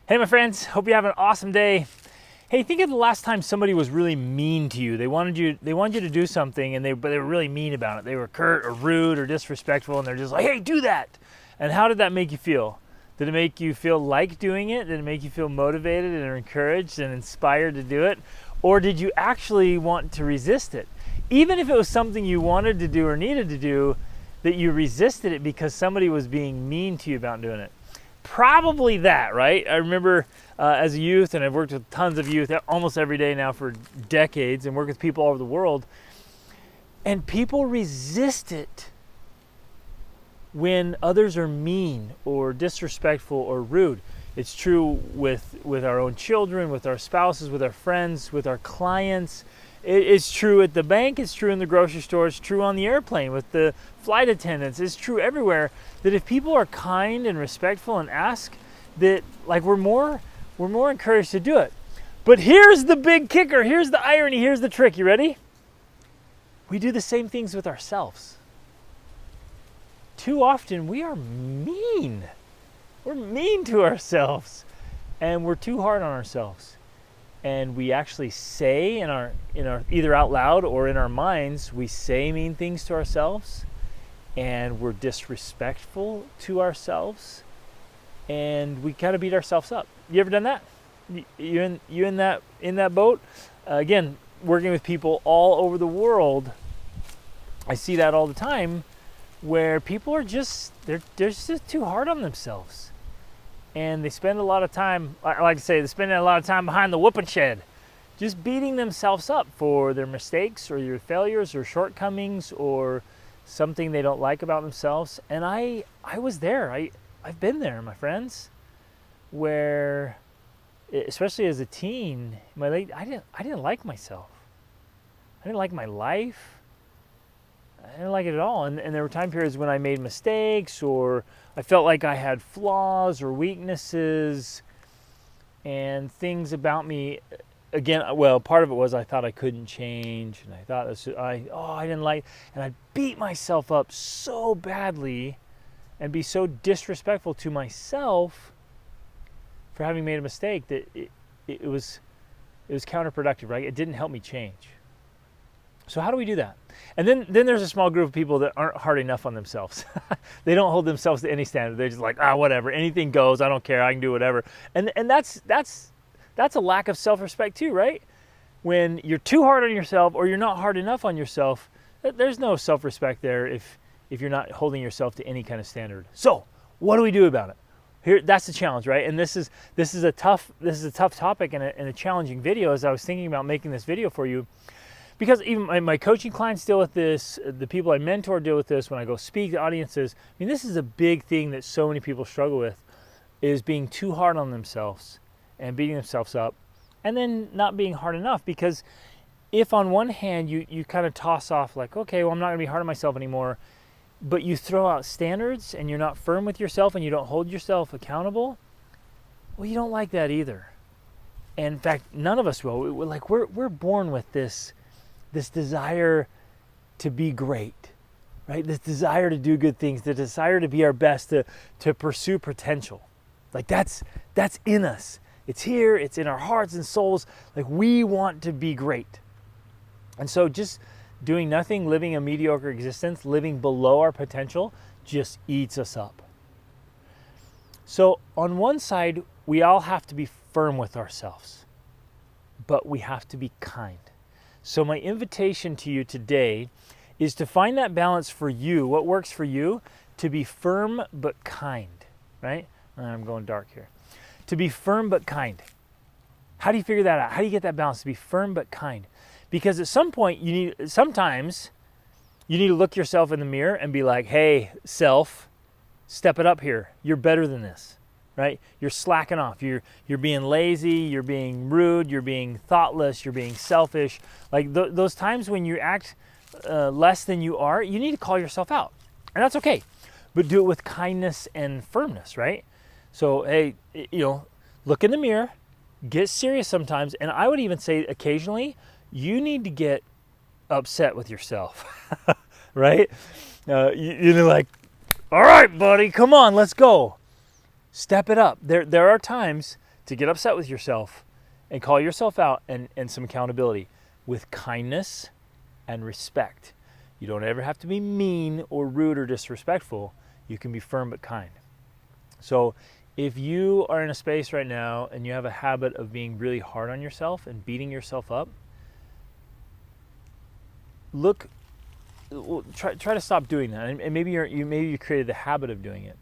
Hey, my friends, hope you have an awesome day. Hey, think of the last time somebody was really mean to you. They wanted you to do something, but they were really mean about it. They were curt or rude or disrespectful, and they're just like, hey, do that. And how did that make you feel? Did it make you feel like doing it? Did it make you feel motivated and encouraged and inspired to do it? Or did you actually want to resist it? Even if it was something you wanted to do or needed to do, that you resisted it because somebody was being mean to you about doing it. Probably that, right? I remember as a youth, and I've worked with tons of youth almost every day now for decades and work with people all over the world, and people resist it when others are mean or disrespectful or rude. It's true with our own children, with our spouses, with our friends, with our clients. It's true at the bank, it's true in the grocery store, it's true on the airplane with the flight attendants, it's true everywhere, that if people are kind and respectful and ask, that like we're more encouraged to do it. But here's the big kicker, here's the irony, here's the trick. You ready? We do the same things with ourselves. Too often we are mean. We're mean to ourselves, and we're too hard on ourselves. And we actually say in our either out loud or in our minds, we say mean things to ourselves, and we're disrespectful to ourselves, and we kind of beat ourselves up. You ever done that? You in that boat? Again, working with people all over the world, I see that all the time, where people are they're just too hard on themselves. And they spend a lot of time, I like to say, they're spending a lot of time behind the whooping shed, just beating themselves up for their mistakes or their failures or shortcomings or something they don't like about themselves. And I was there. I've been there, my friends, where, especially as a teen, I didn't like myself. I didn't like my life. I didn't like it at all. And there were time periods when I made mistakes, or I felt like I had flaws or weaknesses and things about me. Again, well, part of it was I thought I couldn't change, and I thought I didn't like, and I'd beat myself up so badly and be so disrespectful to myself for having made a mistake that it was counterproductive, right? It didn't help me change. So how do we do that? And then there's a small group of people that aren't hard enough on themselves. They don't hold themselves to any standard. They're just like, whatever, anything goes. I don't care. I can do whatever. And that's a lack of self-respect too, right? When you're too hard on yourself or you're not hard enough on yourself, there's no self-respect there if you're not holding yourself to any kind of standard. So what do we do about it? Here, that's the challenge, right? And this is a tough topic and a challenging video. As I was thinking about making this video for you, because even my coaching clients deal with this, the people I mentor deal with this when I go speak to audiences. I mean, this is a big thing that so many people struggle with, is being too hard on themselves and beating themselves up, and then not being hard enough. Because if on one hand you kind of toss off like, okay, well, I'm not going to be hard on myself anymore, but you throw out standards and you're not firm with yourself and you don't hold yourself accountable, well, you don't like that either. And in fact, none of us will. We're born with this desire to be great, right? This desire to do good things, the desire to be our best, to pursue potential. Like that's in us. It's here, it's in our hearts and souls. Like we want to be great. And so just doing nothing, living a mediocre existence, living below our potential, just eats us up. So on one side, we all have to be firm with ourselves, but we have to be kind. So my invitation to you today is to find that balance for you, what works for you, to be firm but kind, right? I'm going dark here. To be firm but kind. How do you figure that out? How do you get that balance to be firm but kind? Because at some point, sometimes you need to look yourself in the mirror and be like, hey, self, step it up here. You're better than this. Right? You're slacking off. You're being lazy. You're being rude. You're being thoughtless. You're being selfish. Like those times when you act less than you are, you need to call yourself out, and that's okay. But do it with kindness and firmness, right? So hey, look in the mirror, get serious sometimes, and I would even say occasionally you need to get upset with yourself, right? You're like, all right, buddy, come on, let's go. Step it up. There are times to get upset with yourself and call yourself out and some accountability with kindness and respect. You don't ever have to be mean or rude or disrespectful. You can be firm but kind. So if you are in a space right now and you have a habit of being really hard on yourself and beating yourself up, try to stop doing that. And maybe you created the habit of doing it.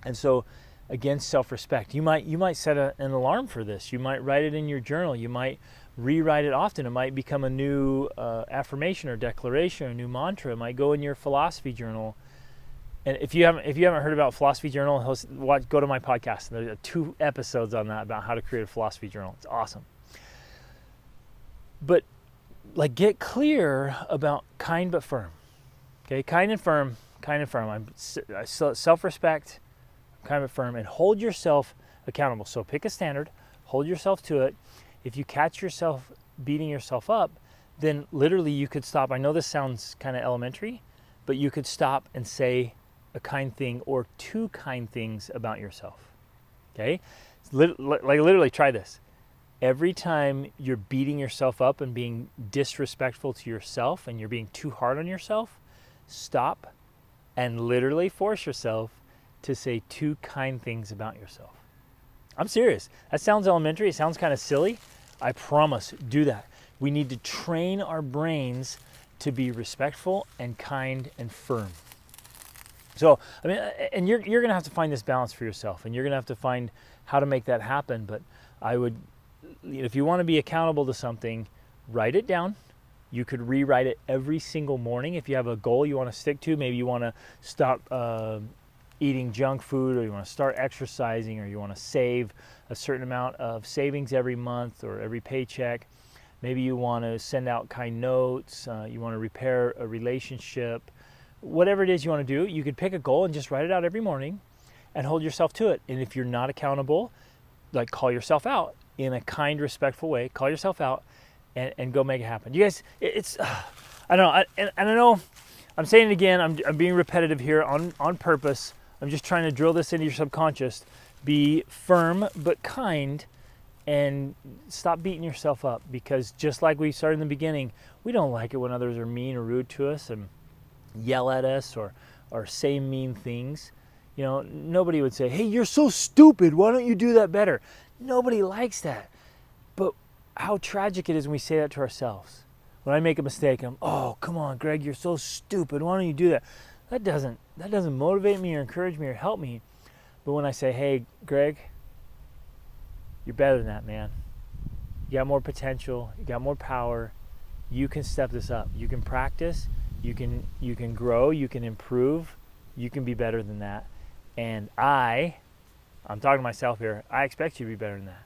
And so again, self-respect. You might set an alarm for this. You might write it in your journal. You might rewrite it often. It might become a new affirmation or declaration, or a new mantra. It might go in your philosophy journal. And if you haven't heard about philosophy journal, go to my podcast. There are 2 episodes on that about how to create a philosophy journal. It's awesome. But like, get clear about kind but firm. Okay, kind and firm. Self-respect, kind but firm, and hold yourself accountable. So pick a standard, hold yourself to it. If you catch yourself beating yourself up, then literally you could stop. I know this sounds kind of elementary, but you could stop and say a kind thing or 2 kind things about yourself. Okay? Literally try this. Every time you're beating yourself up and being disrespectful to yourself and you're being too hard on yourself, stop and literally force yourself to say 2 kind things about yourself. I'm serious. That sounds elementary. It sounds kind of silly. I promise, do that. We need to train our brains to be respectful and kind and firm. So, I mean, and you're going to have to find this balance for yourself, and you're going to have to find how to make that happen. But I would, if you want to be accountable to something, write it down. You could rewrite it every single morning. If you have a goal you want to stick to, maybe you want to stop eating junk food, or you want to start exercising, or you want to save a certain amount of savings every month or every paycheck. Maybe you want to send out kind notes. You want to repair a relationship. Whatever it is you want to do, you could pick a goal and just write it out every morning and hold yourself to it. And if you're not accountable, like, call yourself out in a kind, respectful way. Call yourself out and go make it happen. You guys, it's I don't know. And I know I'm saying it again. I'm being repetitive here on purpose. I'm just trying to drill this into your subconscious. Be firm but kind, and stop beating yourself up, because just like we started in the beginning, we don't like it when others are mean or rude to us and yell at us or say mean things. You know, nobody would say, "Hey, you're so stupid. Why don't you do that better?" Nobody likes that. But how tragic it is when we say that to ourselves. When I make a mistake, "Oh, come on, Greg, you're so stupid. Why don't you do that?" That doesn't motivate me or encourage me or help me. But when I say, "Hey, Greg, you're better than that, man. You got more potential. You got more power. You can step this up. You can practice. You can grow. You can improve. You can be better than that. And I'm talking to myself here. I expect you to be better than that."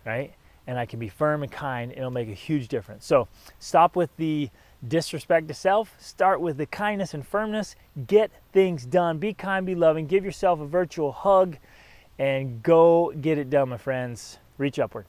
Right? And I can be firm and kind. It'll make a huge difference. So stop with the disrespect to self. Start with the kindness and firmness. Get things done. Be kind, be loving. Give yourself a virtual hug and go get it done, my friends. Reach upward.